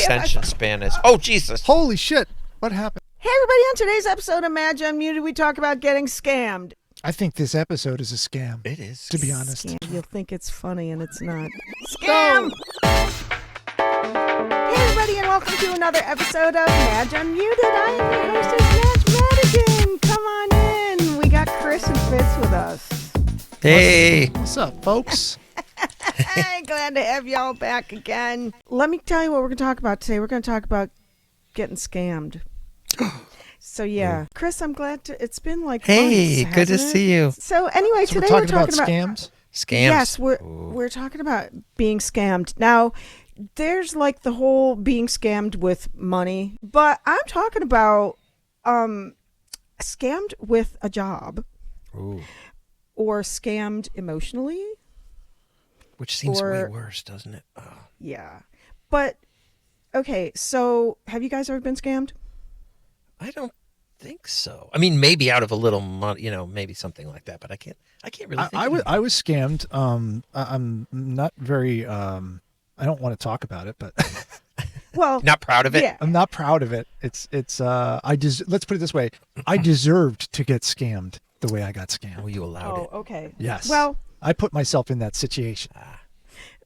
attention span is. Oh, Jesus. Holy shit. What happened? Hey, everybody. On today's episode of Madge Unmuted, we talk about getting scammed. I think this episode is a scam. It is. To be honest. Scam. You'll think it's funny, and it's not. Scam! Hey, everybody, and welcome to another episode of Madge Unmuted. I am your hostess, Madge Madigan. Come on in. We got Chris and Fitz with us. Hey. What's up, folks? Glad to have y'all back again. Let me tell you what we're going to talk about today. We're going to talk about getting scammed. So yeah, Chris, I'm glad to. It's been like Hey, months, good to hasn't it? see you. So anyway, So today we're we're talking talking about scams? Scams. Yes, we're talking about being scammed. Now, there's like the whole being scammed with money, but I'm talking about scammed with a job. Ooh. Or scammed emotionally. Which seems way worse, doesn't it? Oh. Yeah. But okay, so have you guys ever been scammed? I don't think so. I mean, maybe out of a little money, maybe something like that, but I can't really think I was scammed. I'm not very I don't want to talk about it, but Well, not proud of it. Yeah. I'm not proud of it. It's let's put it this way. I deserved to get scammed the way I got scammed. Oh, you allowed it. Okay. Yes. Well, I put myself in that situation.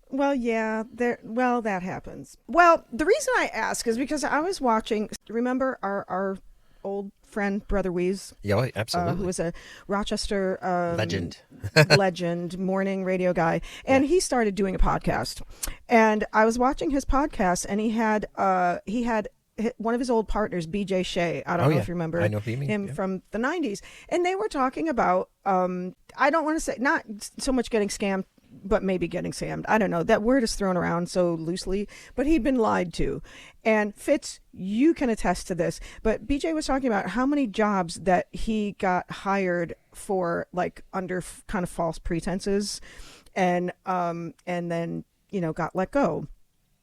Well, yeah, that happens. Well, the reason I ask is because I was watching, remember our old friend, Brother Weeze? Yeah, absolutely. Who was a Rochester legend morning radio guy. And he started doing a podcast. And I was watching his podcast, and he had one of his old partners, BJ Shea. I don't know if you remember I know him from the 90s. And they were talking about, I don't want to say, not so much getting scammed, but maybe getting scammed. I don't know. That word is thrown around so loosely, but he'd been lied to. And Fitz, you can attest to this, but BJ was talking about how many jobs that he got hired for, like under kind of false pretenses, and then, got let go.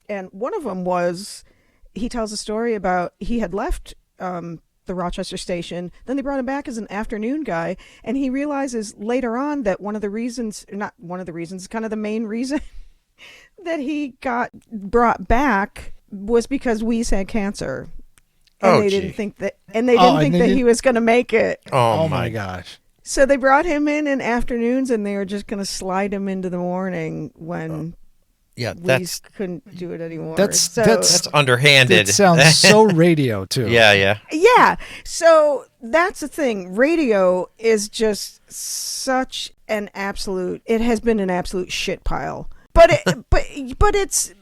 And one of them was, he tells a story about he had left the Rochester station. Then they brought him back as an afternoon guy, and he realizes later on that kind of the main reason that he got brought back was because Weeze had cancer. And they didn't think that he was going to make it. Oh my gosh. So they brought him in afternoons, and they were just going to slide him into the morning when Weeze couldn't do it anymore. That's underhanded. It sounds so radio too. Yeah. Yeah. So that's the thing. Radio is just such an absolute. It has been an absolute shit pile. But it's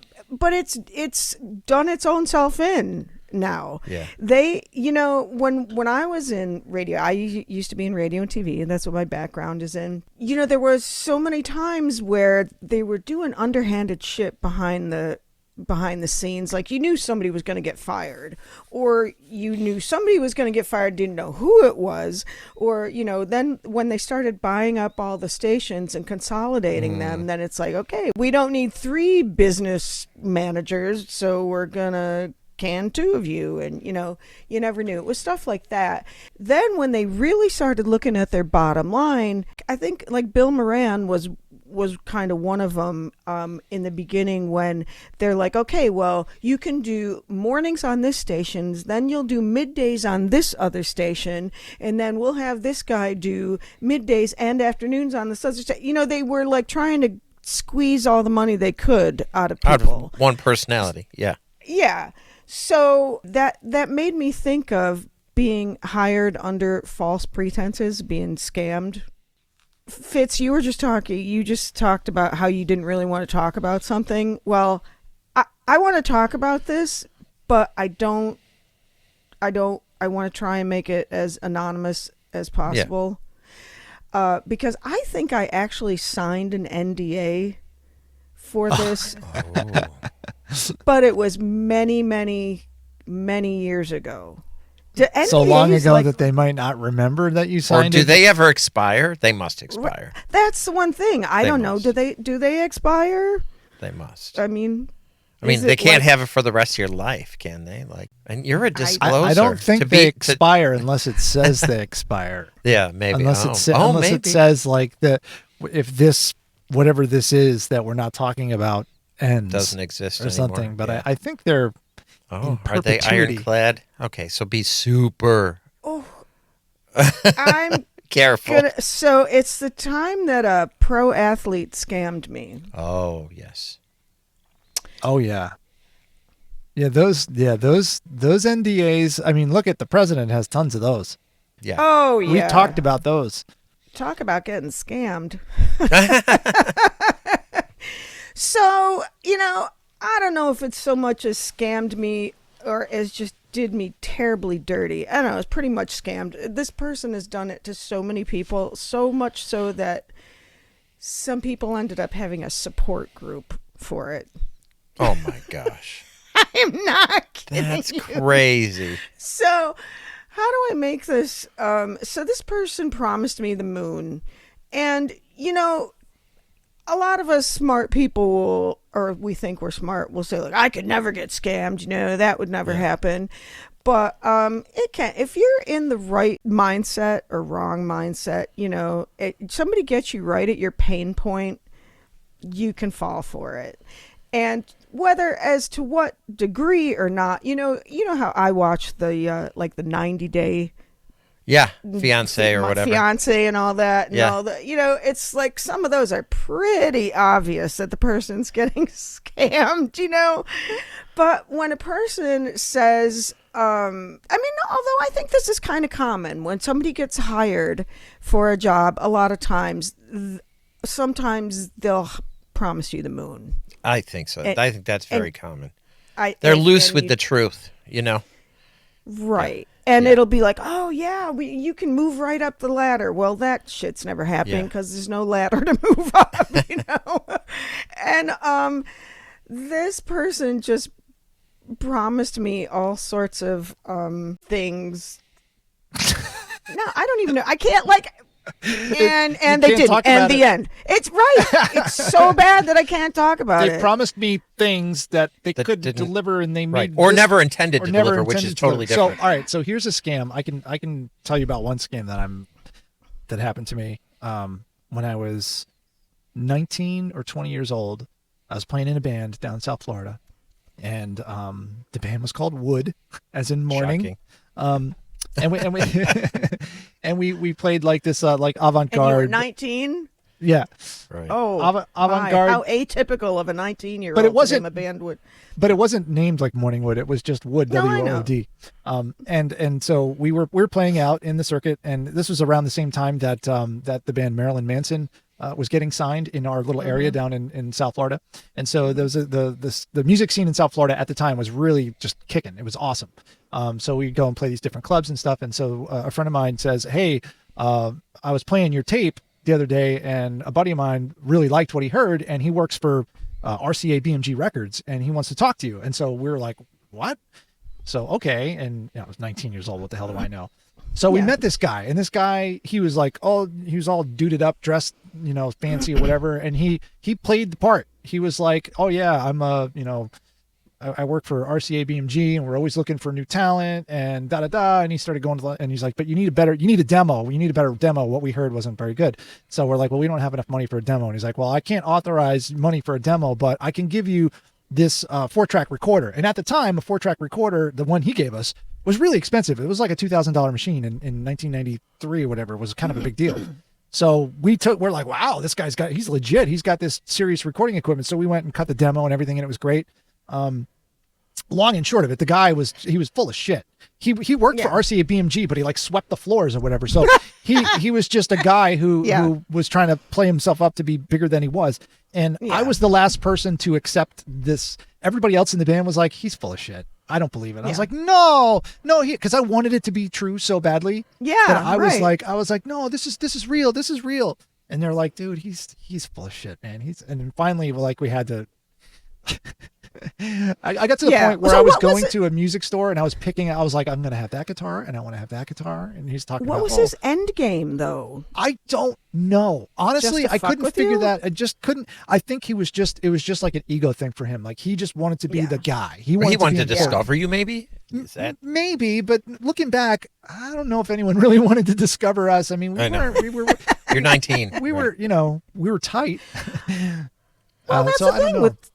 done its own self in now. Yeah. They, when I was in radio, I used to be in radio and TV, and that's what my background is in. There was so many times where they were doing underhanded shit behind the scenes. Like, you knew somebody was going to get fired, or you knew somebody was going to get fired, didn't know who it was, or then when they started buying up all the stations and consolidating them, then it's like, okay, we don't need 3 business managers, so we're gonna can 2 of you, and you never knew. It was stuff like that. Then when they really started looking at their bottom line, I think like Bill Moran was kind of one of them in the beginning, when they're like, okay, well, you can do mornings on this station, then you'll do middays on this other station, and then we'll have this guy do middays and afternoons on this other station. They were like trying to squeeze all the money they could out of people. Out of one personality. Yeah. So that made me think of being hired under false pretenses, being scammed. Fitz, you just talked about how you didn't really want to talk about something. Well, I want to talk about this, but I want to try and make it as anonymous as possible. Yeah. Because I think I actually signed an NDA for this. But it was many, many, many years ago. So long ago that they might not remember that you signed it? Or do they ever expire? They must expire. That's the one thing. I don't know. Do they expire? They must. I mean, they can't have it for the rest of your life, can they? And you're a disclosure. I don't think they expire unless it says they expire. Yeah, maybe. Unless it says like that, if this, whatever this is that we're not talking about, ends, doesn't exist or something. anymore. But I think they're Oh, in are they perpetuity. ironclad? Okay, so be super Oh, I'm careful. so it's the time that a pro athlete scammed me. Oh, yes. Oh yeah. Those NDAs. I mean, look at the president has tons of those. Yeah. Oh yeah. We talked about those. Talk about getting scammed. So, I don't know if it's so much as scammed me or as just did me terribly dirty. I don't know. It's pretty much scammed. This person has done it to so many people, so much so that some people ended up having a support group for it. Oh, my gosh. I'm not kidding. That's you. crazy. So, how do I make this? So this person promised me the moon, and a lot of us smart people will, or we think we're smart, will say, like, I could never get scammed. That would never happen. But it can. If you're in the right mindset or wrong mindset, somebody gets you right at your pain point, you can fall for it. And whether as to what degree or not, you know how I watch the like the 90-day Yeah, Fiance or whatever. Fiance and all that. And Yeah. all the, it's like some of those are pretty obvious that the person's getting scammed, But when a person says, although I think this is kind of common, when somebody gets hired for a job, a lot of times, sometimes they'll promise you the moon. I think so. I think that's very common. They're loose with the truth, Right. And it'll be like, oh, yeah, you can move right up the ladder. Well, that shit's never happening because there's no ladder to move up, And this person just promised me all sorts of things. No, I don't even know. I can't, and they didn't. And the end. It's right. It's so bad that I can't talk about it. They promised me things that they couldn't didn't- deliver, and they Right. made Or this- never intended or to never deliver, which intended is to totally deliver. different. So, all right. So here's a scam. I can tell you about one scam that happened to me when I was 19 or 20 years old. I was playing in a band down in South Florida, and the band was called Wood, as in morning. Shocking. And we played like this like And you were avant-garde. 19? Yeah. Right. Oh, avant-garde. how atypical of a 19-year-old But it wasn't- to name a band would. But it wasn't named like Morning Wood. It was just Wood, No, I know. WOOD. And so we were playing out in the circuit, and this was around the same time that that the band Marilyn Manson was getting signed in our little area down in South Florida. And so there was the music scene in South Florida at the time was really just kicking. It was awesome. So we'd go and play these different clubs and stuff. And so a friend of mine says, hey, I was playing your tape the other day, and a buddy of mine really liked what he heard, and he works for RCA BMG Records, and he wants to talk to you. And so we were like, what? So, okay. And I was 19 years old. What the hell do I know? So we met this guy, and this guy, he was like, he was all duded up, dressed, fancy or whatever. And he played the part. He was like, oh yeah, I'm I work for RCA BMG, and we're always looking for new talent, and and he started going and he's like, but you need a demo. You need a better demo. What we heard wasn't very good. So we're like, well, we don't have enough money for a demo. And he's like, well, I can't authorize money for a demo, but I can give you this 4-track recorder. And at the time, a 4-track recorder, the one he gave us, was really expensive. It was like a $2,000 machine in 1993 or whatever. It was kind of a big deal. So we're like, wow, this guy's he's legit. He's got this serious recording equipment. So we went and cut the demo and everything, and it was great. Long and short of it, the guy was full of shit. He worked for RCA BMG, but he like swept the floors or whatever. So he was just a guy who was trying to play himself up to be bigger than he was. And I was the last person to accept this. Everybody else in the band was like, he's full of shit. I don't believe it. I was like, no, because I wanted it to be true so badly. Yeah, that I was like, no, this is real. This is real. And they're like, dude, he's full of shit, man. And then finally, we had to. I got to the point where I was going to a music store, and I was like, I'm going to have that guitar, and I want to have that guitar. And he's talking about, what was his end game, though? I don't know. Honestly, I couldn't figure that. I just couldn't. I think it was just like an ego thing for him. Like he just wanted to be the guy. He wanted to discover you, maybe? Is that... Maybe, but looking back, I don't know if anyone really wanted to discover us. I mean, we were You're 19. We were, we were tight. Well, that's the thing with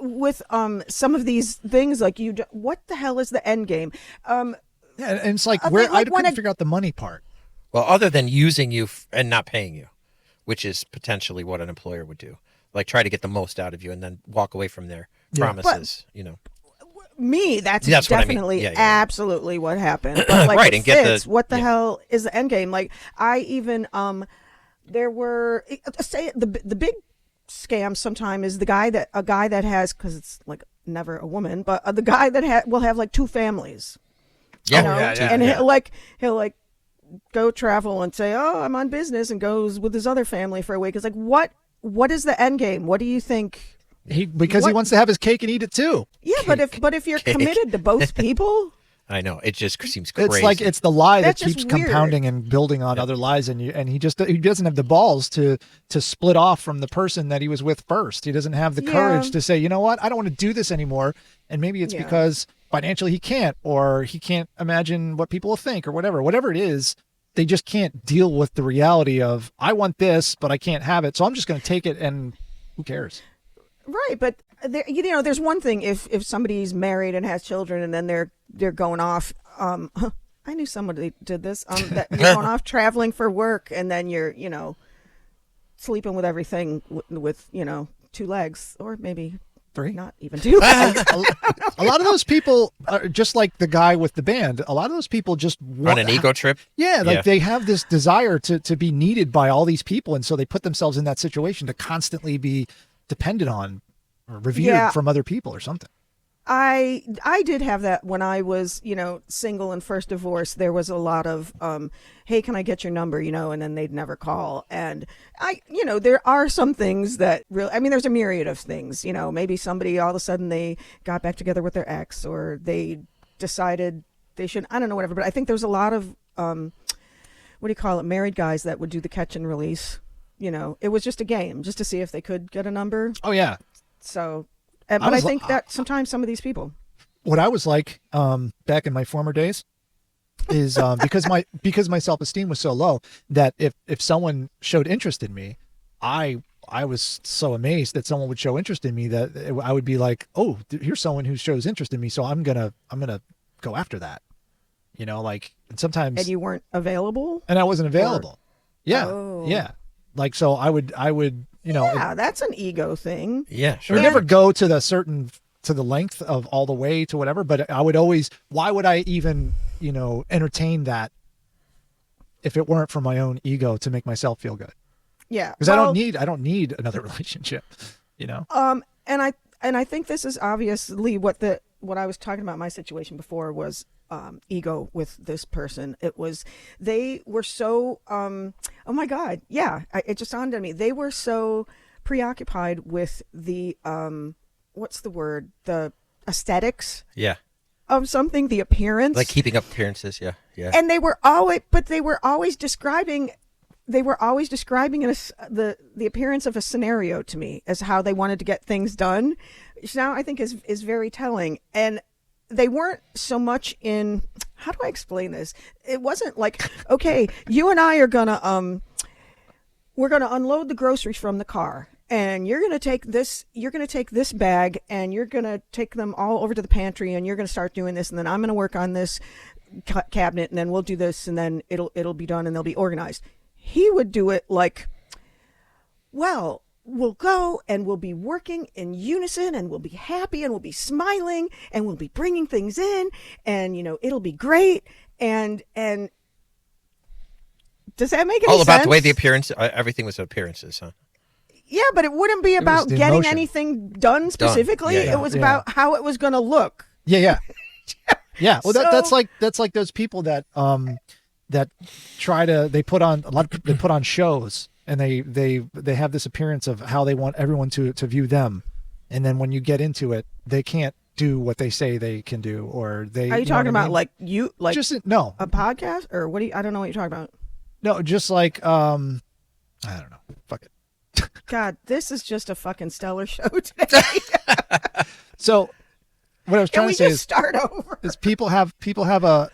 with some of these things, like what the hell is the end game? Yeah, and it's like I where think, like, I when couldn't figure out the money part. Well, other than using you and not paying you, which is potentially what an employer would do, like try to get the most out of you and then walk away from their promises. That's what I mean. definitely Yeah. absolutely what happened. But like Right, with and get Fitz, the- what the hell is the end game? Like I even there were say the big scam sometimes is a guy that has, because it's like never a woman, but the guy that will have like 2 families. Yeah, You know? And yeah. he'll like go travel and say, "Oh, I'm on business," and goes with his other family for a week. It's like, what is the end game? What do you think? Because he wants to have his cake and eat it too. Yeah, but if you're committed to both people, I know, it just seems crazy. It's like it's the lie That's that just keeps weird. compounding and building on other lies, and he doesn't have the balls to split off from the person that he was with first. He doesn't have the courage to say, you know what, I don't want to do this anymore. And maybe it's because financially he can't, or he can't imagine what people will think, or whatever it is. They just can't deal with the reality of, I want this, but I can't have it, so I'm just going to take it, and who cares? right? But there's one thing if somebody's married and has children, and then they're going off. I knew somebody did this. That you're going off traveling for work, and then you're sleeping with everything with 2 legs, or maybe 3. not even 2 legs. A lot of those people are just like the guy with the band. A lot of those people just on an ego trip. Yeah, like they have this desire to be needed by all these people, and so they put themselves in that situation to constantly be depended on or revered from other people or something. I did have that when I was, single and first divorced. There was a lot of, hey, can I get your number? And then they'd never call. And there are some things that really, there's a myriad of things, maybe somebody all of a sudden they got back together with their ex, or they decided they should, I don't know, whatever. But I think there's a lot of, married guys that would do the catch and release. It was just a game, just to see if they could get a number. Oh yeah. So, but I think that sometimes some of these people. What I was like back in my former days is because my self-esteem was so low that if someone showed interest in me, I was so amazed that someone would show interest in me that I would be like, oh, here's someone who shows interest in me, so I'm gonna go after that. And sometimes. And you weren't available. And I wasn't available. Yeah. Oh. Yeah. Like, so I would, Yeah, that's an ego thing. Yeah, I sure. would never go to the length of all the way to whatever, but I would always, why would I even, entertain that if it weren't for my own ego to make myself feel good? Yeah. Because I don't need another relationship, And I think this is obviously what I was talking about. My situation before was ego with this person. It was, they were so, oh my God. Yeah. It just dawned on me. They were so preoccupied with the, what's the word? The aesthetics Yeah. of something, the appearance. Like keeping up appearances. Yeah. Yeah. And they were always describing the appearance of a scenario to me as how they wanted to get things done, which now I think is very telling. And they weren't so much in, how do I explain this? It wasn't like, okay, you and I are gonna we're gonna unload the groceries from the car, and you're gonna take this bag, and you're gonna take them all over to the pantry, and you're gonna start doing this, and then I'm gonna work on this cabinet, and then we'll do this, and then it'll be done, and they'll be organized. He would do it like, well, we'll go and we'll be working in unison, and we'll be happy, and we'll be smiling, and we'll be bringing things in, and it'll be great. And does that make any sense? All about the way the appearance, everything was appearances, huh? Yeah, but it wouldn't be about the getting emotion. anything done specifically. Yeah. It was about how it was going to look. Yeah. Yeah. Well, So- that's like those people that they put on shows, and they have this appearance of how they want everyone to view them, and then when you get into it, they can't do what they say they can do, or they. Are you talking about like no, a podcast, or what? I don't know what you're talking about. no, just like I don't know. Fuck it. God, this is just a fucking stellar show today. So, what I was Can trying we to say just start over? is people have a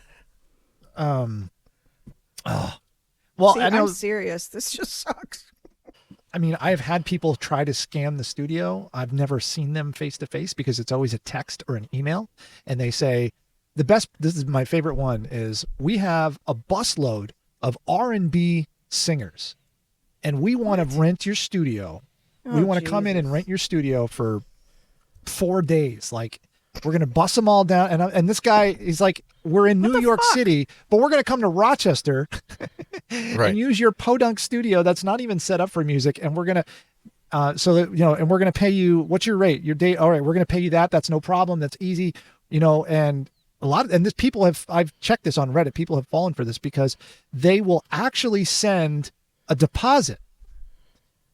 well, See, I know I'm serious. This just sucks. I mean, I've had people try to scam the studio. I've never seen them face to face because it's always a text or an email. And they say, this is my favorite one, is we have a busload of R&B singers and we want to rent your studio. We want to come in and rent your studio for 4 days. Like, we're going to bust them all down. And this guy, he's like, we're in New York City, but we're going to come to Rochester and use your podunk studio that's not even set up for music. And we're going to, and we're going to pay you, what's your rate? Your date? All right, we're going to pay you that. That's no problem. That's easy. And I've checked this on Reddit. People have fallen for this because they will actually send a deposit.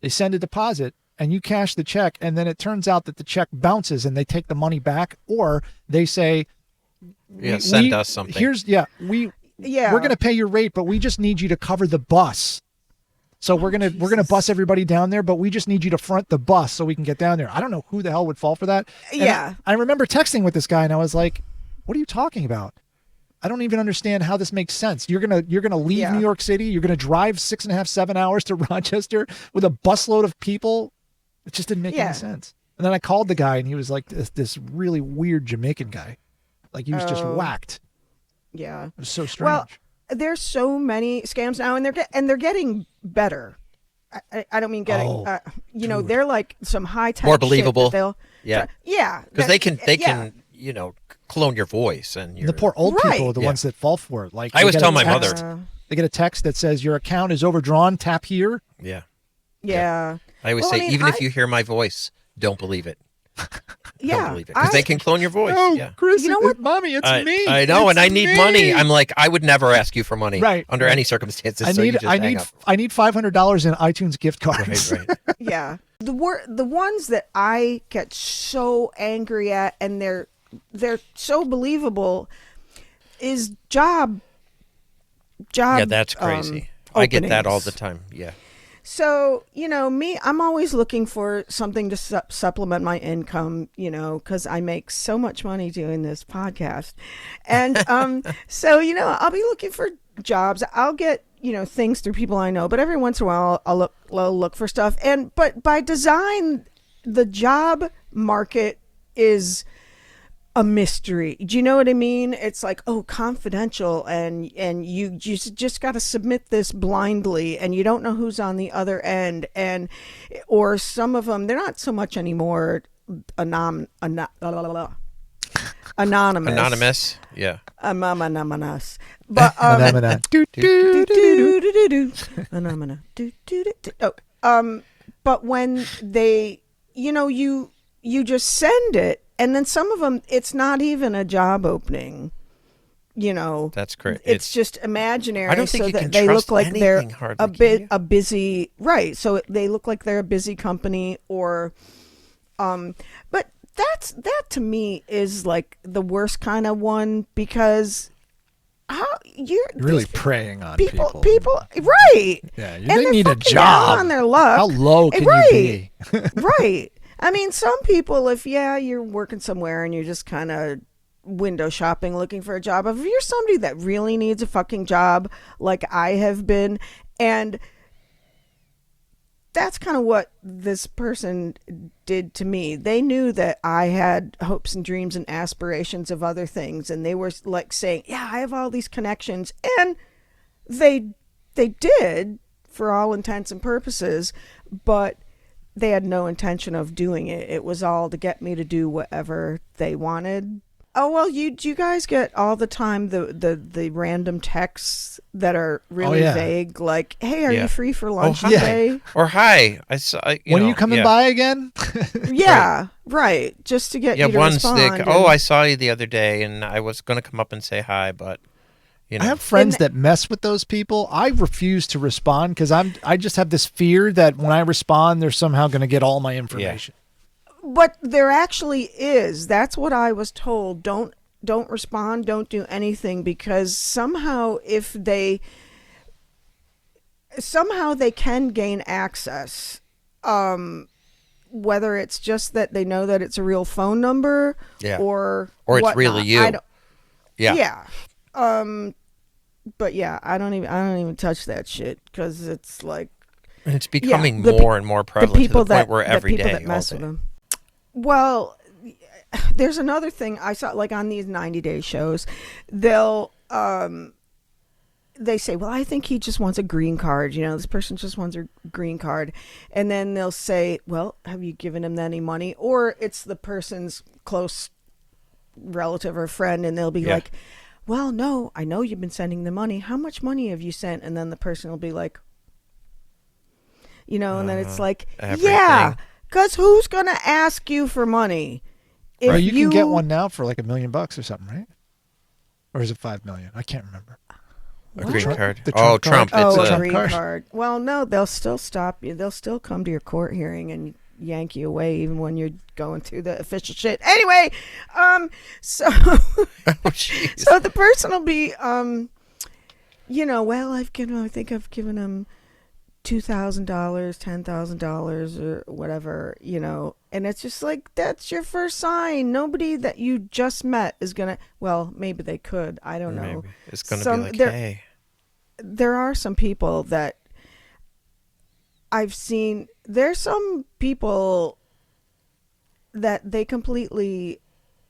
They send a deposit and you cash the check. And then it turns out that the check bounces and they take the money back, or they say, send us something. We're going to pay your rate, but we just need you to cover the bus. So we're going to bus everybody down there, but we just need you to front the bus so we can get down there. I don't know who the hell would fall for that. And I remember texting with this guy and I was like, what are you talking about? I don't even understand how this makes sense. You're going to leave New York City. You're going to drive 6.5, 7 hours to Rochester with a busload of people. It just didn't make any sense. And then I called the guy and he was like this really weird Jamaican guy. Like, he was just whacked. Yeah. It was so strange. Well, there's so many scams now, and they're getting better. I don't mean getting, they're like some high tech, more believable. Because they can clone your voice, and the poor old people are the ones that fall for it. Like, I always tell my mother, they get a text that says your account is overdrawn. Tap here. Yeah. I always say, if you hear my voice, don't believe it. Don't believe it, because they can clone your voice. No, Chris, you know what, Mommy, it's me. I know, and I need money. I'm like, I would never ask you for money, under any circumstances. I need $500 in iTunes gift cards. Right. Yeah, the ones that I get so angry at, and they're so believable, is job. Yeah, that's crazy. I get that all the time. Yeah. So, me, I'm always looking for something to supplement my income, because I make so much money doing this podcast. And so, I'll be looking for jobs. I'll get, things through people I know. But every once in a while, I'll look for stuff. But by design, the job market is a mystery. Do you know what I mean? It's like, confidential, and you just got to submit this blindly, and you don't know who's on the other end, or some of them, they're not so much anymore anonymous. Anonymous, yeah. Anonymous. But but when they, you just send it. And then some of them, it's not even a job opening, That's correct. It's just imaginary. I don't think so you that can they trust look like they're hardly, a busy, right? So they look like they're a busy company, or, but that to me is like the worst kind of one, because you're really preying on people, right? Yeah, they need a job. On their luck. How low can you be? Right. I mean, some people, if you're working somewhere and you're just kind of window shopping looking for a job, if you're somebody that really needs a fucking job, like I have been, and that's kind of what this person did to me. They knew that I had hopes and dreams and aspirations of other things, and they were like saying, yeah, I have all these connections, and they did for all intents and purposes, but they had no intention of doing it. It was all to get me to do whatever they wanted. Oh, well, do you guys get all the time the random texts that are really vague, like, hey, are you free for lunch today? Or hi, I saw. When are you coming by again? Right. Just to get you to one's respond. like, I saw you the other day, and I was going to come up and say hi, but I have friends that mess with those people. I refuse to respond because I just have this fear that when I respond, they're somehow going to get all my information. But there actually is. That's what I was told. Don't respond. Don't do anything, because somehow they can gain access. Whether it's just that they know that it's a real phone number, or it's really you. But yeah, I don't even touch that shit, because it's like, And it's becoming the more and more prevalent to the point that, where the every people day, that all mess day. with them. Well, there's another thing I saw, like on these 90-day shows, they'll they say, well, I think he just wants a green card. You know, this person just wants a green card. And then they'll say, well, have you given him any money? Or it's the person's close relative or friend, and they'll be like, well, no, I know you've been sending the money. How much money have you sent? And then the person will be like, you know, and then it's like, everything. yeah, because who's going to ask you for money? If Or you can get one now for like $1 million or something, right? Or is it 5 million? I can't remember. A green card. The Oh, Trump Trump. card? It's Oh, a a green card. card. Well, no, they'll still stop you. They'll still come to your court hearing and yank you away even when you're going through the official shit. Anyway, so oh, jeez. so the person will be, you know, well, I think I've given him $2,000, $10,000 or whatever, you know, and it's just like, that's your first sign. Nobody that you just met is gonna, well, maybe they could, I don't know. Maybe. It's going to be like, hey. There are some people that I've seen. There's some people that they completely,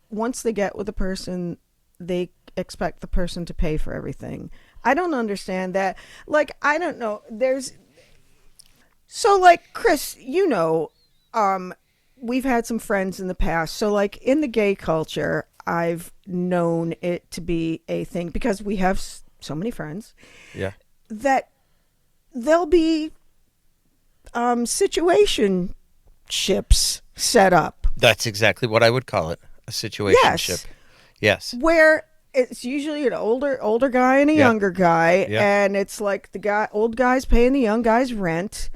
once they get with a person, they expect the person to pay for everything. I don't understand that. Like, I don't know. So like, Chris, you know, we've had some friends in the past. So like in the gay culture, I've known it to be a thing because we have so many friends. Yeah. That there'll be situation ships set up. That's exactly what I would call it. A situationship. Yes. Where it's usually an older guy and a younger guy, and it's like the old guy's paying the young guy's rent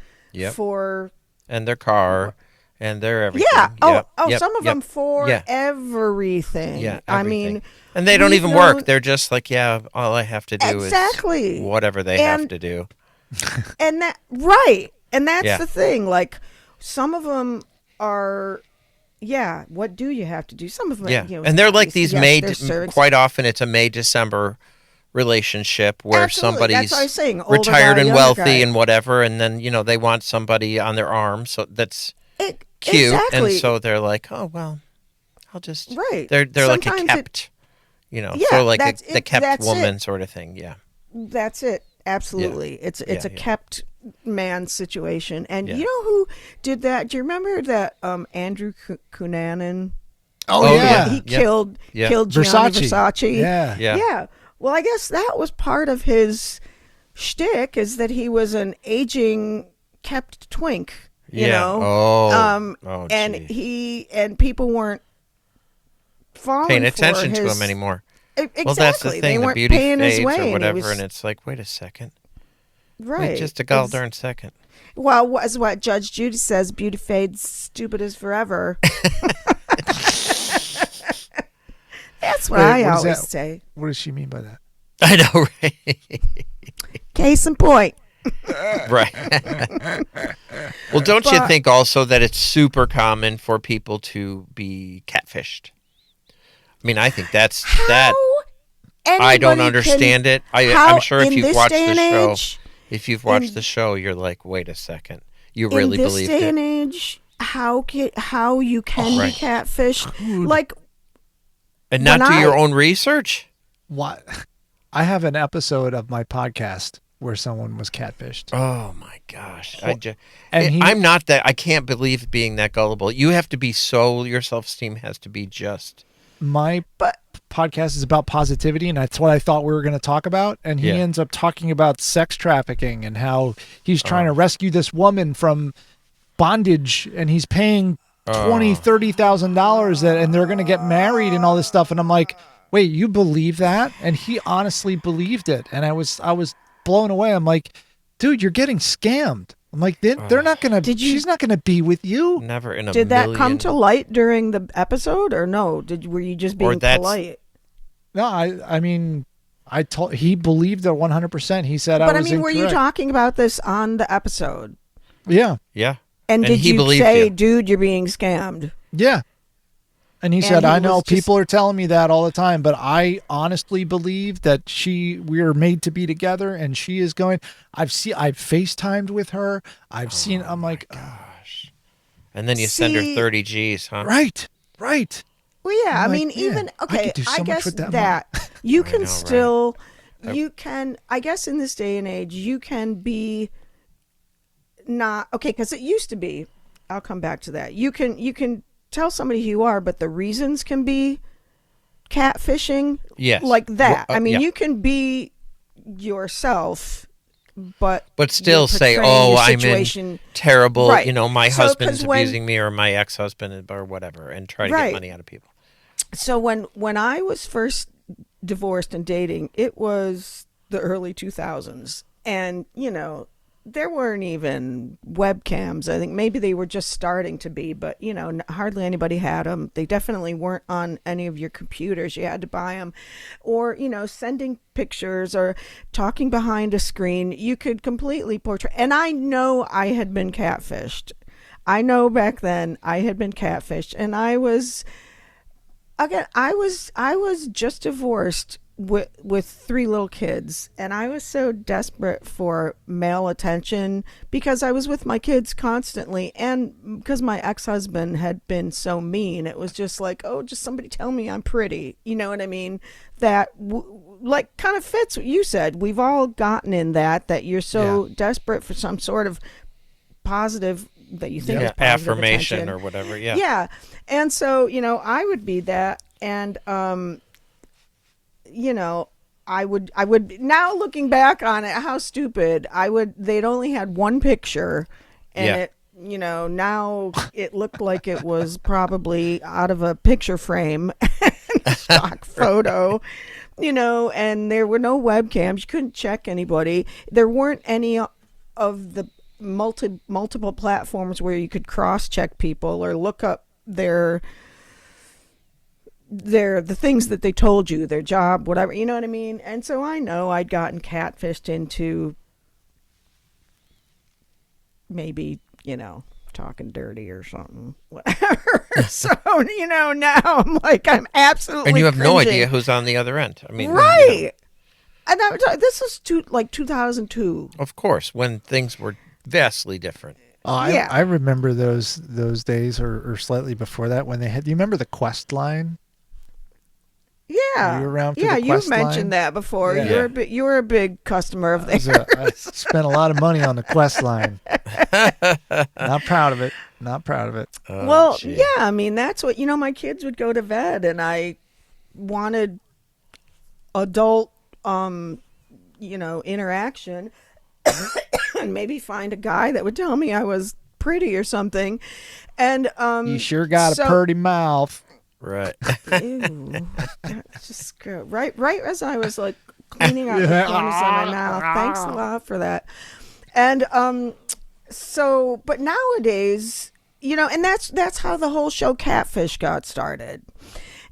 for and their car and their everything. Yeah. Some of them for everything. Yeah. I everything. mean, and they don't even work. They're just like, yeah, all I have to do is whatever they have to do. And that and that's the thing. Like, some of them are. Yeah, what do you have to do? Some of them, you know, and they're like these quite often it's a May-December relationship where somebody's retired and wealthy and whatever, and then, you know, they want somebody on their arm, so that's cute, and so they're like, oh, well, I'll just... They're like a kept, you know, so like the kept woman sort of thing, That's it, absolutely. It's a kept man situation. And you know who did that? Do you remember that Andrew Cunanan? Oh yeah, he killed Gianni Versace. Yeah. Well, I guess that was part of his shtick, is that he was an aging kept twink. You know, and people weren't paying attention to him anymore. Exactly. Well, that's the thing. They the weren't beauty paying his fades way, or whatever, and it's like, wait a second. Right. Wait just a darn second. Well, as what Judge Judy says, beauty fades, stupid as forever. That's what I always say. What does she mean by that? I know, right? Case in point. Right. Well, don't you think also that it's super common for people to be catfished? I mean, I think that's that. I don't understand it. I'm sure if you've watched the show, the show, you're like, wait a second, you really believe it? In this day and age, how you can be catfished? Like, and not do your own research? What? I have an episode of my podcast where someone was catfished. Oh my gosh! I'm not that. I can't believe being that gullible. You have to be your self-esteem has to be just. My podcast is about positivity, and that's what I thought we were going to talk about. And he ends up talking about sex trafficking and how he's trying to rescue this woman from bondage, and he's paying $20,000-$30,000 and they're going to get married and all this stuff. And I'm like, wait, you believe that? And he honestly believed it, and I was blown away. I'm like, dude, you're getting scammed. I'm like, they're not gonna. She's not gonna be with you. Never in a Did million. that come to light during the episode, or no? Were you just being polite? No, I mean, he believed it 100%. He said, but I was incorrect. Were you talking about this on the episode? Yeah. Yeah. And did you say, dude, you're being scammed? Yeah. And he said, I know people are telling me that all the time, but I honestly believe that we are made to be together, and she is going. I've FaceTimed with her. I'm like, gosh. And then you send her 30 G's, huh? Right. Well, yeah, I mean, even, okay, I guess that you can still, you can, I guess in this day and age, you can be not, okay, because it used to be, I'll come back to that. You can tell somebody who you are, but the reasons can be catfishing. Yes. Like that. I mean, you can be yourself, but still say, oh, I'm in terrible, my husband's abusing me, or my ex-husband, or whatever, and try to get money out of people. So when I was first divorced and dating, it was the early 2000s, and there weren't even webcams. I think maybe they were just starting to be, but hardly anybody had them. They definitely weren't on any of your computers. You had to buy them, or sending pictures or talking behind a screen. You could completely portray. And I know I had been catfished. I know back then I had been catfished, and I was just divorced with 3 little kids, and I was so desperate for male attention because I was with my kids constantly, and because my ex-husband had been so mean. It was just like, oh, just somebody tell me I'm pretty, you know what I mean? That like kind of fits what you said. We've all gotten in that you're so desperate for some sort of positive that you think is affirmation attention. Or whatever. And so I would be that, and I would now, looking back on it, how stupid they'd only had one picture, and it now it looked like it was probably out of a picture frame, stock photo, and there were no webcams. You couldn't check anybody. There weren't any of the multiple platforms where you could cross-check people or look up the things that they told you, their job, whatever, you know what I mean? And so I know I'd gotten catfished into maybe, talking dirty or something, whatever. So, now I'm like, I'm absolutely And you have cringing. no idea who's on the other end. I mean, right. And this is 2002. Of course, when things were vastly different. I remember those days or slightly before that when they had, do you remember the Quest line? Yeah. Were you around for the Quest you've mentioned that before. Yeah. You were a big customer of theirs. I spent a lot of money on the Quest line. Not proud of it. Oh, well, gee. yeah, I mean, that's what, my kids would go to bed, and I wanted adult, interaction, and maybe find a guy that would tell me I was pretty or something. And you sure got a pretty mouth. Right. Ew, that's just gross. Right as I was like cleaning out the corners of my mouth. Thanks a lot for that. And but nowadays, and that's how the whole show Catfish got started.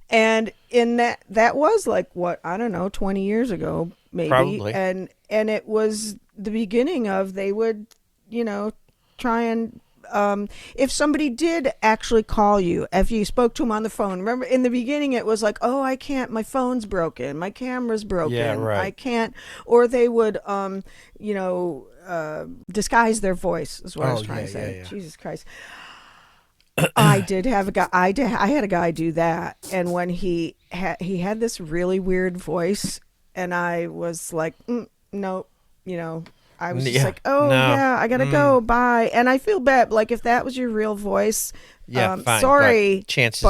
And in that was like, what, I don't know, 20 years ago maybe. Probably. And it was the beginning of, they would try and if somebody did actually call you, if you spoke to them on the phone, remember in the beginning it was like, oh, I can't, my phone's broken, my camera's broken, I can't, or they would disguise their voice is what I was trying to say. Jesus Christ. I did have a guy, I had a guy do that, and when he had this really weird voice, and I was like, nope, I was just like, I gotta go, bye. And I feel bad, like, if that was your real voice, fine, sorry. Chances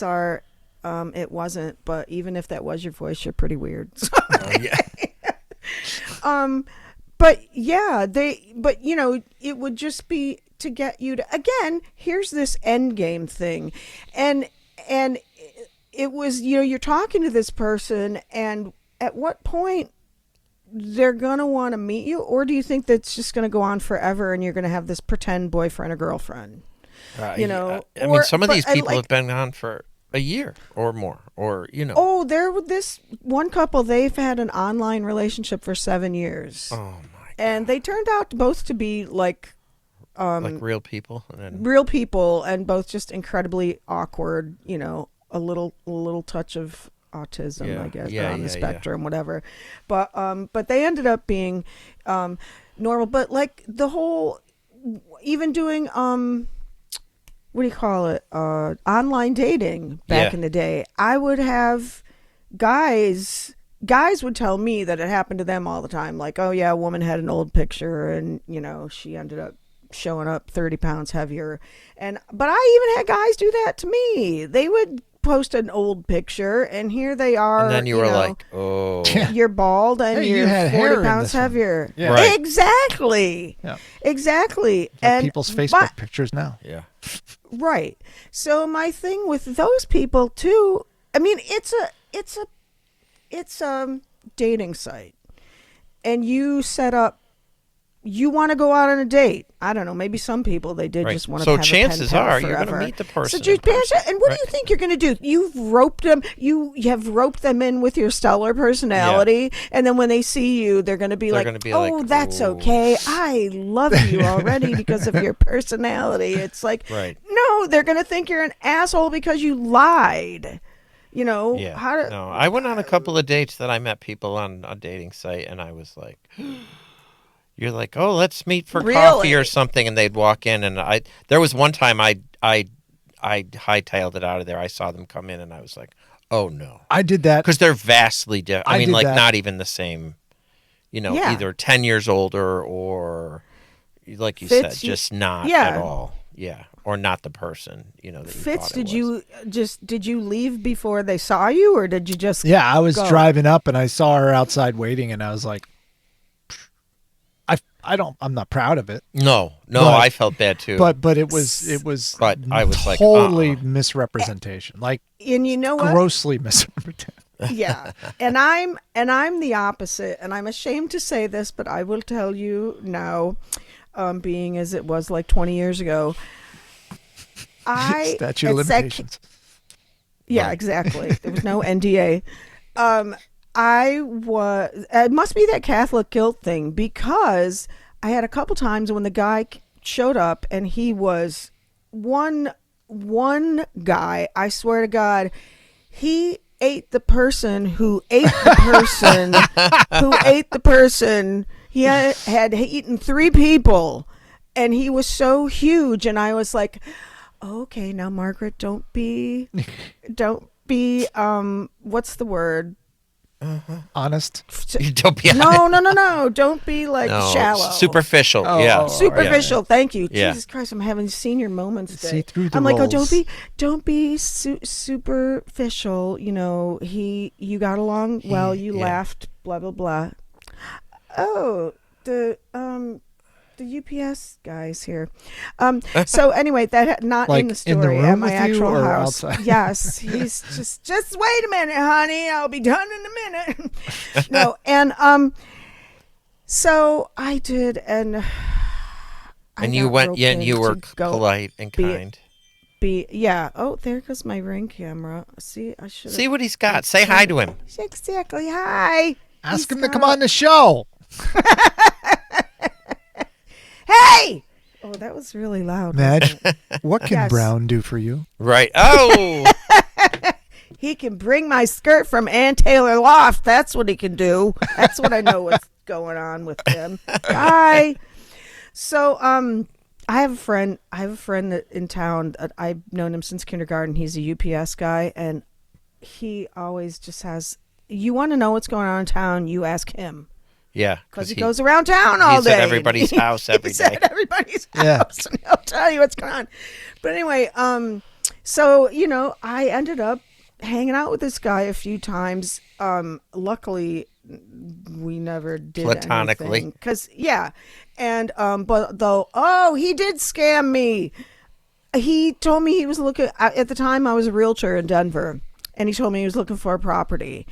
are, it wasn't. But even if that was your voice, you're pretty weird. So, but yeah, it would just be to get you to, again, here's this end game thing, and it was, you're talking to this person, and at what point they're gonna want to meet you, or do you think that's just gonna go on forever and you're gonna have this pretend boyfriend or girlfriend? I mean, some of these people have been on for a year or more, or Oh, this one couple, they've had an online relationship for 7 years. Oh my God. And they turned out both to be like like real people, and both just incredibly awkward. A little touch of autism, I guess, on the spectrum, whatever. But they ended up being normal. But like the whole, even doing what do you call it? Online dating back in the day. I would have guys would tell me that it happened to them all the time. Like, oh yeah, a woman had an old picture and, she ended up showing up 30 pounds heavier. But I even had guys do that to me. They would post an old picture and here they are. And then you were like, oh. You're bald and you're 40 pounds heavier. Yeah. Right. Exactly. Yeah. Exactly. Like and people's Facebook pictures now. Yeah. Right. So my thing with those people too, I mean, it's a dating site, and you set up. You want to go out on a date. I don't know. Maybe some people they did just want to. So chances are you're going to meet the person. And what do you think you're going to do? You've roped them. You have roped them in with your stellar personality, and then when they see you, they're going to be like, "Oh, that's okay. I love you already because of your personality." It's like, no, they're going to think you're an asshole because you lied. No, I went on a couple of dates that I met people on a dating site, and I was like. You're like, oh, let's meet for coffee or something, and they'd walk in, and there was one time I hightailed it out of there. I saw them come in, and I was like, oh no, I did that because they're vastly different. I mean, like not even the same, either 10 years older or, like you Fitz, said, just not at all, or not the person, that Fitz, you did you leave before they saw you, or did you just? Yeah, I was driving up, and I saw her outside waiting, and I was like. I'm not proud of it. No, I felt bad too. But it was but I was like totally misrepresentation. Like, and you know what? Grossly misrepresentation. Yeah. And I'm the opposite, and I'm ashamed to say this, but I will tell you now, being as it was like 20 years ago. Statute of limitations. Yeah, exactly. There was no NDA. It must be that Catholic guilt thing, because I had a couple times when the guy showed up and he was one guy, I swear to God, he ate the person who ate the person who ate the person. He had eaten 3 people, and he was so huge, and I was like, okay, now Margaret, don't be what's the word? Honest. Don't be no. Don't be like shallow. Superficial. Superficial. Yeah. Thank you. Yeah. Jesus Christ, I'm having senior moments today. See through the I'm roles. like, don't be superficial. You got along well. You laughed. Blah blah blah. Oh, the UPS guys here. So anyway, that not like in the story in the room at my with actual you or house. Outside? Yes, he's just wait a minute, honey. I'll be done in a minute. No, and so I did, and you went. Yeah, and you were polite and kind. Oh, there goes my Ring camera. See, I should see what he's got. Say hi to him. Exactly. Hi. Ask him to come on the show. Hey! Oh, that was really loud. Madge, what can Brown do for you? Right. Oh! He can bring my skirt from Ann Taylor Loft. That's what he can do. That's what I know what's going on with him. Hi. So, I have a friend that in town. I've known him since kindergarten. He's a UPS guy, and he always just has, you want to know what's going on in town, you ask him. Yeah, because he goes around town all day. He's at everybody's house every day. He's at everybody's house, and he'll tell you what's going on. But anyway, so I ended up hanging out with this guy a few times. Luckily, we never did platonically. Because and but though, he did scam me. He told me he was looking at the time. I was a realtor in Denver, and he told me he was looking for a property,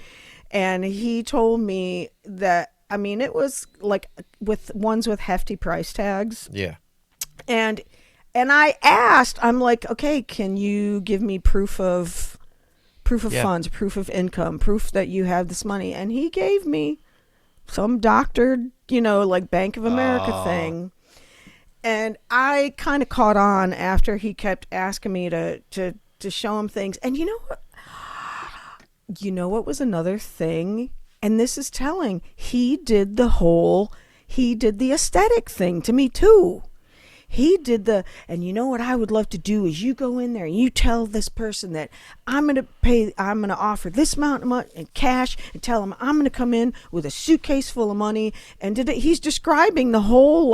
and he told me that. I mean, it was like with ones with hefty price tags. Yeah. And I asked, I'm like, okay, can you give me proof of funds, proof of income, proof that you have this money? And he gave me some doctored, like Bank of America thing. And I kind of caught on after he kept asking me to show him things. And you know what? You know what was another thing? And this is telling. He did the aesthetic thing to me too. He did and you know what I would love to do is you go in there and you tell this person that I'm going to offer this amount of money in cash and tell him I'm going to come in with a suitcase full of money. And he's describing the whole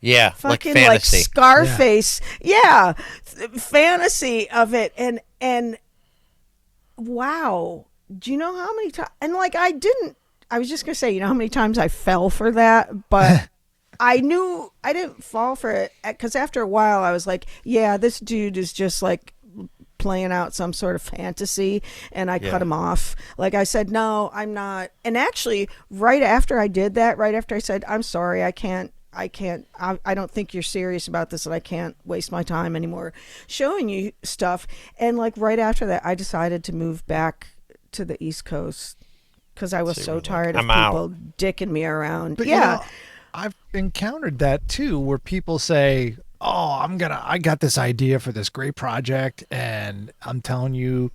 yeah, fucking like fantasy. Like Scarface. Yeah. Fantasy of it. And wow. Do you know how many times? And I was just going to say, you know how many times I fell for that? But I knew I didn't fall for it because after a while I was like, yeah, this dude is just like playing out some sort of fantasy, and I cut him off. Like I said, no, I'm not. And actually, right after I did that, right after I said, I'm sorry, I don't think you're serious about this, and I can't waste my time anymore showing you stuff. And like right after that, I decided to move back to the East Coast because I was so tired of people dicking me around. But yeah. You know, I've encountered that too, where people say, "Oh, I got this idea for this great project, and I'm telling you,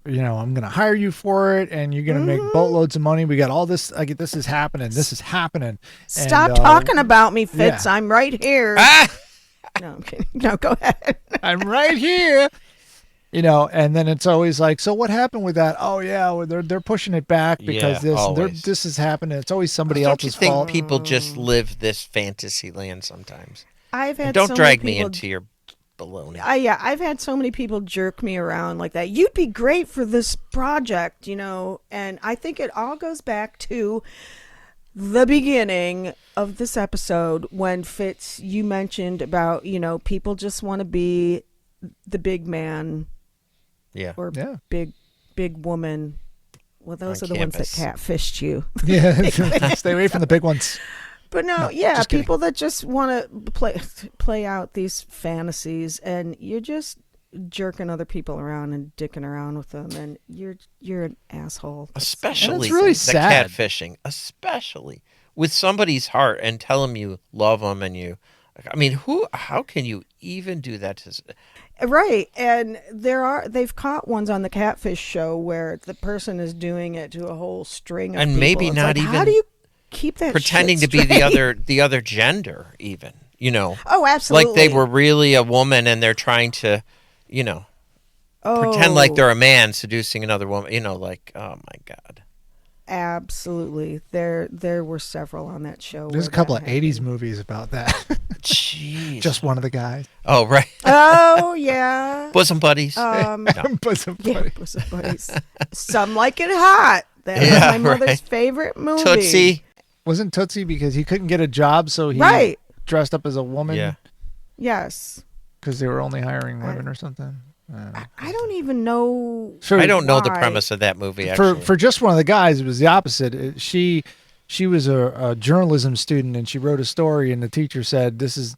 I'm gonna hire you for it, and you're gonna make boatloads of money. We got all this. This is happening. This is happening. Stop talking about me, Fitz. Yeah. I'm right here. No, I'm kidding. No, go ahead. I'm right here. And then it's always like, so what happened with that? Oh yeah, well, they're pushing it back because this is happening. It's always somebody else's fault. Don't you think people just live this fantasy land sometimes? I've had don't drag me into your baloney. I've had so many people jerk me around like that. You'd be great for this project, and I think it all goes back to the beginning of this episode when Fitz, you mentioned about, people just want to be the big man. Yeah. Or big woman. Well, those are the ones that catfished you. Yeah. Stay away from the big ones. But no, people that just want to play out these fantasies, and you're just jerking other people around and dicking around with them, and you're an asshole. Especially really the sad. Catfishing, especially with somebody's heart and tell them you love them and you. I mean, how can you even do that to? Right, and they've caught ones on the Catfish show where the person is doing it to a whole string of and people. Maybe it's not even. How do you keep that pretending shit to be straight? the other gender, even Oh, absolutely. Like they were really a woman and they're trying to, pretend like they're a man seducing another woman. Like, oh my God. Absolutely. There were several on that show. There's a couple of 80s movies about that. Jeez. Just one of the guys. Oh, right. Oh, yeah. Bosom buddies. No. Bosom buddies. Yeah, bosom buddies. Some Like It Hot. That was my mother's favorite movie. Tootsie. Wasn't Tootsie because he couldn't get a job, so he dressed up as a woman? Yeah. Yes. Because they were only hiring women or something? I don't even know. I don't know the premise of that movie, actually. For just one of the guys, it was the opposite. She was a journalism student, and she wrote a story, and the teacher said, this is,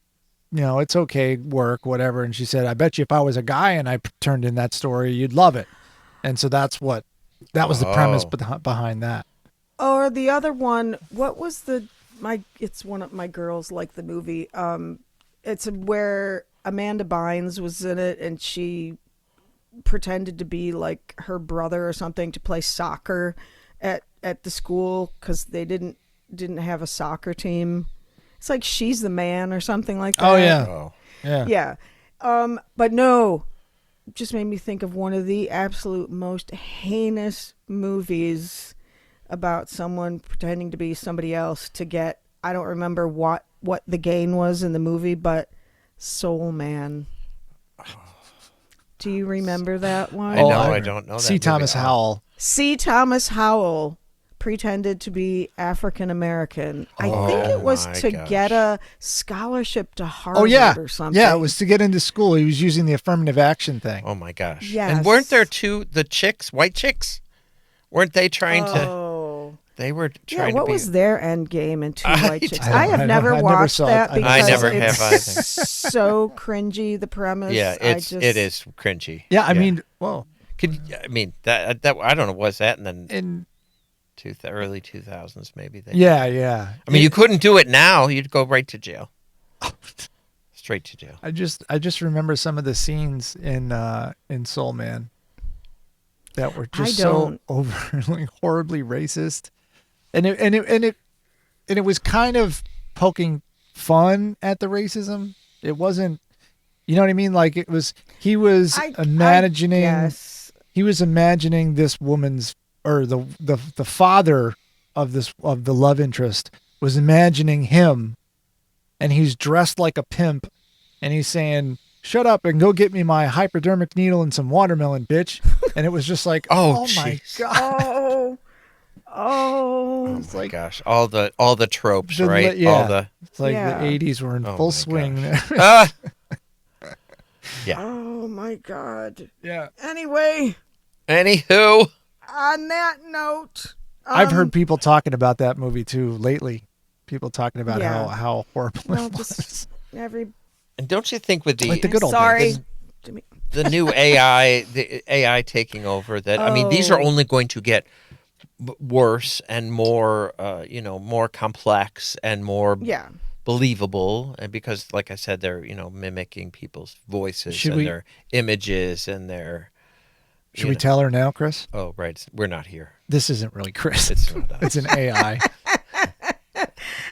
it's okay, work, whatever. And she said, I bet you if I was a guy and I turned in that story, you'd love it. And so that was the premise behind that. Or the other one, what was it's one of my girls like the movie. It's where Amanda Bynes was in it, and she pretended to be like her brother or something to play soccer at the school because they didn't have a soccer team. It's like She's the Man or something like that. Oh yeah. Oh. Yeah. But no, just made me think of one of the absolute most heinous movies about someone pretending to be somebody else to get, I don't remember what the gain was in the movie, but Soul Man. Do you remember that one? I don't know that C. Thomas Howell. C. Thomas Howell pretended to be African American. I think it was to get a scholarship to Harvard or something. Yeah, it was to get into school. He was using the affirmative action thing. Oh my gosh. Yes. And weren't there the white chicks? Weren't they trying to... They were trying to be... What was their end game in Two White Chicks? I have never watched that because I never have either. So cringy, the premise. Yeah, it is cringy. Yeah, I mean, whoa. That I don't know, was that in early 2000s maybe? Yeah. I mean, you couldn't do it now. You'd go right to jail. Straight to jail. I just remember some of the scenes in Soul Man that were just so overly horribly racist, and it was kind of poking fun at the racism. It wasn't, you know what I mean? Like he was imagining this woman's, or the father of the love interest was imagining him, and he's dressed like a pimp, and he's saying, "Shut up and go get me my hypodermic needle and some watermelon, bitch." And it was just like, oh my God. Oh my gosh. All the tropes, right? Yeah. It's like the 80s were in full swing. Yeah. Oh my God. Yeah. Anyway. Anywho. On that note. I've heard people talking about that movie too lately. People talking about how horrible it was. And don't you think with the good old days, the new AI taking over, that I mean, these are only going to get worse and more, more complex and more believable, and because, like I said, they're mimicking people's voices their images and their. Should we tell her now, Chris? Oh, right. We're not here. This isn't really Chris. It's an AI.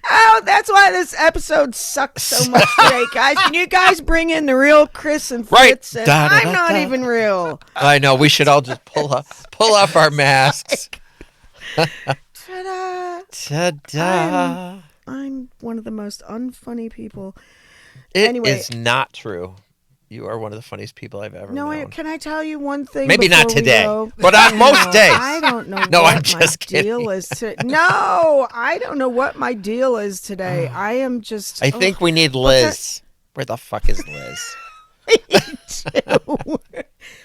Oh, that's why this epised sucks so much today, guys. Can you guys bring in the real Chris and Fitz? Right. I'm not even real. I know. We should all just pull off our masks. Ta-da! Ta-da! I'm one of the most unfunny people. It is not true. You are one of the funniest people I've ever known. Can I tell you one thing? Maybe not today, but on most days. I don't know what my deal is today. No, I don't know what my deal is today. I am just... I think we need Liz. Where the fuck is Liz?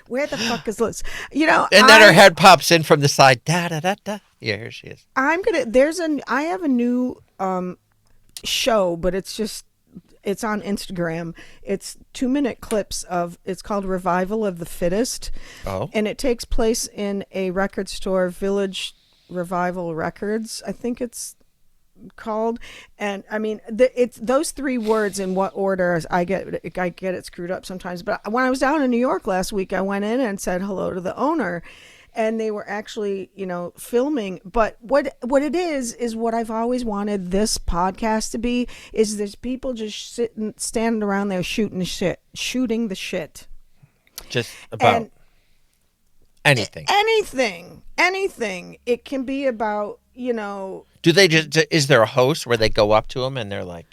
Where the fuck is Liz? And then her head pops in from the side. Da da da da. Yeah, here she is. I have a new show, but it's on Instagram. It's 2-minute clips it's called Revival of the Fittest. Oh. And it takes place in a record store, Village Revival Records, I think it's called. And I mean, it's those 3 words in what order I get it screwed up sometimes. But when I was down in New York last week, I went in and said hello to the owner. And they were actually, filming. But what it is what I've always wanted this podcast to be, is there's people just standing around there shooting the shit. Just about anything. Anything. It can be about, Do they is there a host where they go up to them and they're like,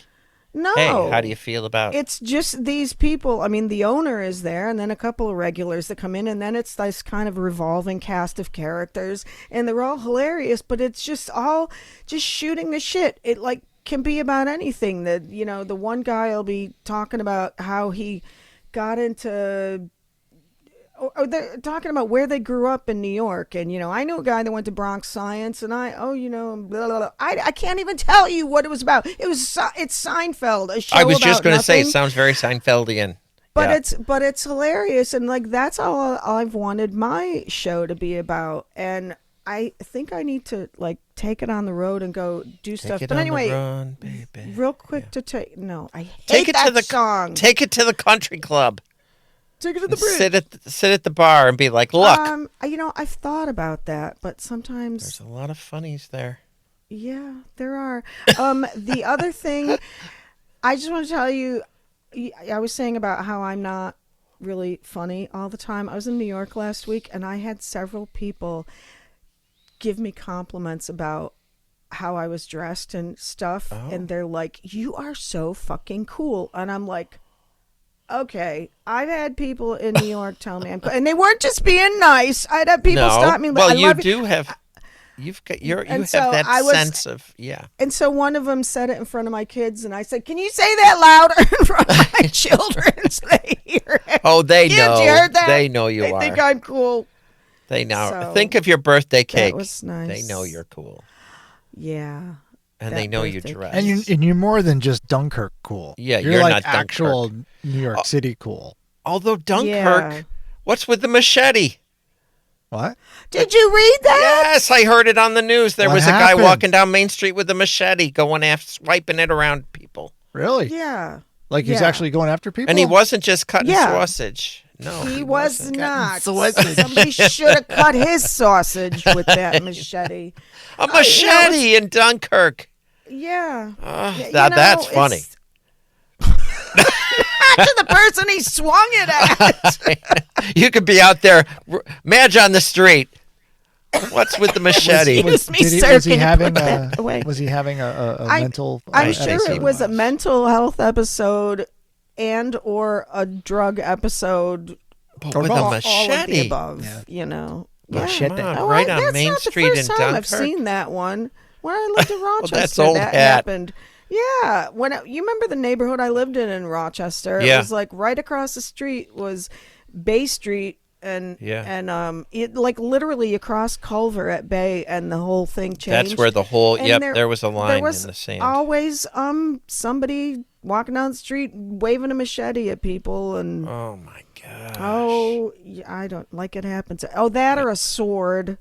no. Hey, how do you feel about it? It's just these people. I mean, the owner is there, and then a couple of regulars that come in, and then it's this kind of revolving cast of characters, and they're all hilarious, but it's just all just shooting the shit. It can be about anything. That the one guy will be talking about how he got into. Or they're talking about where they grew up in New York, and I knew a guy that went to Bronx Science, and blah, blah, blah. I can't even tell you what it was about. It's Seinfeld, a show. I was just going to say it sounds very Seinfeldian, but it's hilarious, and that's all I've wanted my show to be about, and I think I need to take it on the road and go do stuff. But anyway, run, baby. Real quick to take. No, I hate that song. Take it to the country club. Take it to the bridge. Sit at the bar and be like, look. I've thought about that, but sometimes there's a lot of funnies there. Yeah, there are. The other thing, I just want to tell you, I was saying about how I'm not really funny all the time. I was in New York last week, and I had several people give me compliments about how I was dressed and stuff, and they're like, "You are so fucking cool," and I'm like, okay, I've had people in New York tell me I'm cool, and they weren't just being nice. I'd have people stop me. Well, you do have. You've got you have that sense of And so one of them said it in front of my kids, and I said, "Can you say that louder in front of my children so they hear it?" Oh, they know. You heard that? They know you are. They think I'm cool. They know. So, think of your birthday cake. That was nice. They know you're cool. Yeah. And they know you dress. And you're more than just Dunkirk cool. Yeah, you're like not actual New York City cool. Although Dunkirk, what's with the machete? What? Did you read that? Yes, I heard it on the news. There was a guy walking down Main Street with a machete, going after swiping it around people. Really? Yeah. Like he's actually going after people? And he wasn't just cutting sausage. No, he was not. Somebody should have cut his sausage with that machete. A machete in Dunkirk. Yeah. That's funny. Not to the person he swung it at. You could be out there, Madge on the street. What's with the machete? Was he having a mental? I'm sure it was a mental health episode and or a drug episode. But with a machete. All of the above, you know. Machete. Right on Main Street in Dunkirk. I've seen that one. When I lived in Rochester, that's old that happened. Yeah, you remember the neighborhood I lived in Rochester? It was like right across the street was Bay Street, and it like literally across Culver at Bay, and the whole thing changed. That's where the whole there was a line in the sand. Always somebody walking down the street waving a machete at people, and oh my gosh. Oh, I don't like it happens. Oh, that or a sword.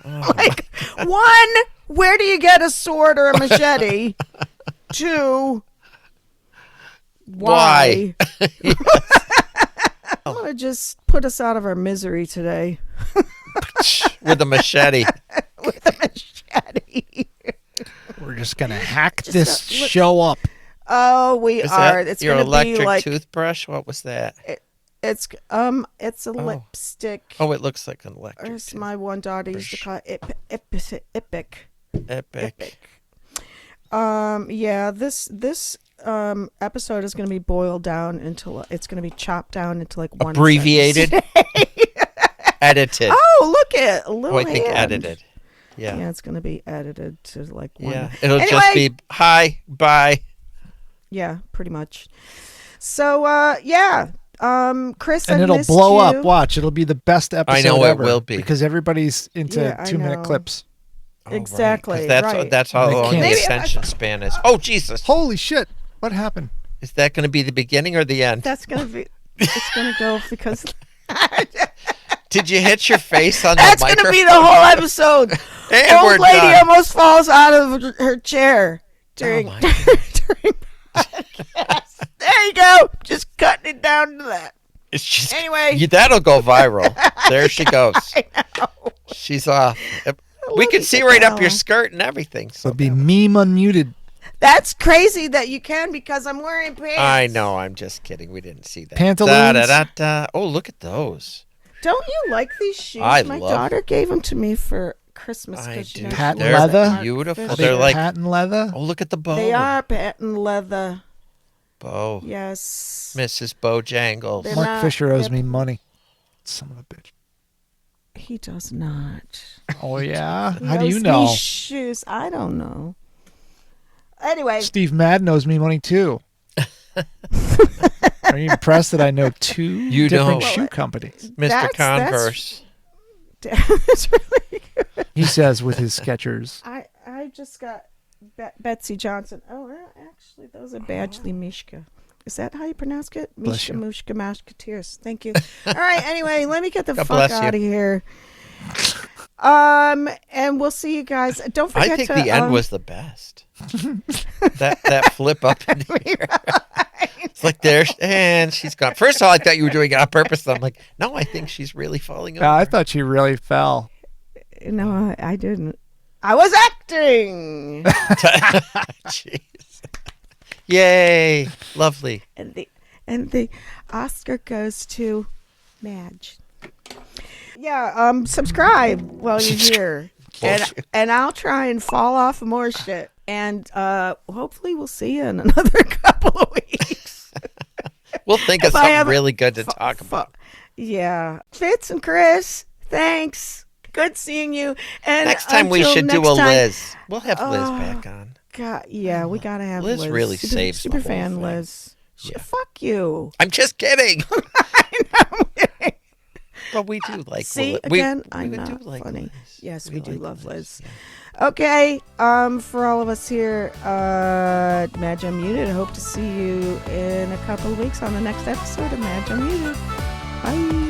Like, one, where do you get a sword or a machete? Two, why? I'm going to just put us out of our misery today. With a machete. With a machete. We're just going to hack this show up. Oh, we are. It's your gonna electric be like, toothbrush? What was that? It's a lipstick. Oh, it looks like an electric. Or my one daughter used to call it Epic. This episode is going to be boiled down into. It's going to be chopped down into like one abbreviated, edited. Oh, look at a little. I think edited. Yeah. Yeah, it's going to be edited to like one. Yeah, it'll just be hi, bye. Yeah, pretty much. So, Chris, and it'll blow up. Watch, it'll be the best episode ever. I know it will be because everybody's into 2-minute clips. Exactly. Right. That's how long the attention span is. Oh Jesus! Holy shit! What happened? Is that going to be the beginning or the end? That's going to be. It's going to go because. Did you hit your face on the microphone? That's going to be the whole episode. And old lady almost falls out of her chair during podcast. There you go. Just cutting it down to that. It's just, anyway, that'll go viral. There she goes. I know. She's off. We can see right up your skirt and everything. So it'll be meme unmuted. That's crazy that you can because I'm wearing pants. I know. I'm just kidding. We didn't see that. Pantaloons. Oh, look at those. Don't you like these shoes? My daughter gave them to me for Christmas. I do. Patent leather. Beautiful. They're like patent leather. Oh, look at the bow. They are patent leather. Bow. Yes. Mrs. Bojangles. Mark Fisher owes me money. Son of a bitch. He does not. Oh yeah. How do you know? Me shoes. I don't know. Anyway, Steve Madden owes me money too. Are you impressed that I know two different shoe companies? Mr. Converse. That's really good. He says with his Skechers. I just got Betsy Johnson. Oh, actually, those are Badgley Mishka. Is that how you pronounce it? Mishka, Mushka, Mashketeers. Thank you. All right. Anyway, let me get the fuck out of here. And we'll see you guys. Don't forget I think the end was the best. that flip up in the air. It's like and she's gone. First of all, I thought you were doing it on purpose. I'm like, no, I think she's really falling over. I thought she really fell. No, I didn't. I was acting. Jeez. Yay! Lovely. And the Oscar goes to Madge. Yeah, subscribe while you're here. And I'll try and fall off of more shit. And hopefully we'll see you in another couple of weeks. We'll think of something really good to talk about. Yeah. Fitz and Chris, thanks. Good seeing you. And next time we should do a Liz. We'll have Liz back on. God, yeah, we gotta have Liz. Liz really saves super the whole fan thing. Liz. Yeah. Fuck you. I'm just kidding. I know. But we do like See, Liz. again, I'm not do like funny. Liz. Yes, we do like love Liz. Yeah. Okay, for all of us here, Madge Unmuted, I hope to see you in a couple of weeks on the next episode of Madge Unmuted. Bye.